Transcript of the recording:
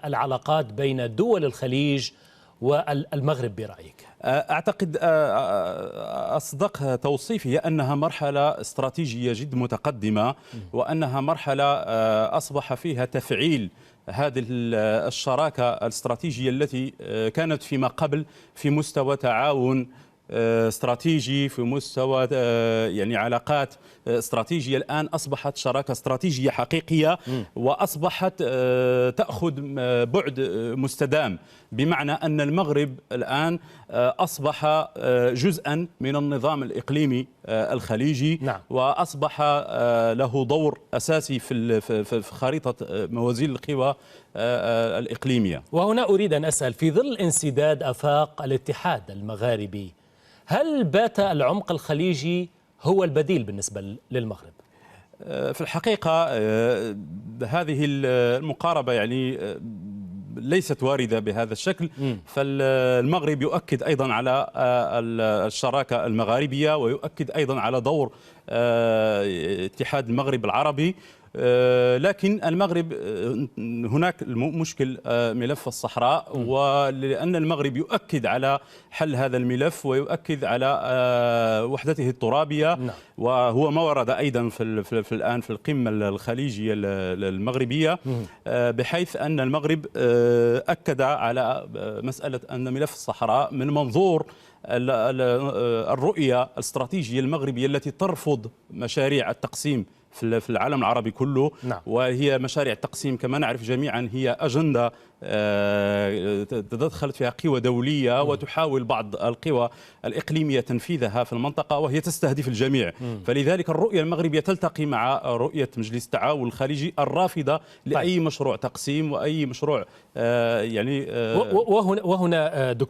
العلاقات بين دول الخليج والمغرب برأيك؟ أعتقد أصدق توصيف هي أنها مرحلة استراتيجية جد متقدمة، وأنها مرحلة أصبح فيها تفعيل هذه الشراكة الاستراتيجية التي كانت فيما قبل في مستوى تعاون استراتيجي، في مستوى يعني علاقات استراتيجية. الآن أصبحت شراكة استراتيجية حقيقية، وأصبحت تأخذ بعد مستدام، بمعنى أن المغرب الآن أصبح جزءا من النظام الإقليمي الخليجي. نعم. وأصبح له دور أساسي في خريطة موازين القوى الإقليمية. وهنا أريد أن أسأل، في ظل انسداد آفاق الاتحاد المغاربي، هل بات العمق الخليجي هو البديل بالنسبة للمغرب؟ في الحقيقة هذه المقاربة يعني ليست واردة بهذا الشكل. فالمغرب يؤكد أيضا على الشراكة المغاربية، ويؤكد أيضا على دور اتحاد المغرب العربي. لكن المغرب هناك مشكل ملف الصحراء، ولأن المغرب يؤكد على حل هذا الملف ويؤكد على وحدته الترابية. وهو ما ورد أيضا في الآن في القمة الخليجية المغربية، بحيث أن المغرب أكد على مسألة أن ملف الصحراء من منظور الرؤية الاستراتيجية المغربية التي ترفض مشاريع التقسيم في العالم العربي كله. نعم. وهي مشاريع التقسيم كما نعرف جميعا هي أجندة تدخلت فيها قوى دولية، وتحاول بعض القوى الإقليمية تنفيذها في المنطقة، وهي تستهدف الجميع. فلذلك الرؤية المغربية تلتقي مع رؤية مجلس التعاون الخليجي الرافضة لأي مشروع تقسيم وأي مشروع يعني وهنا دكتور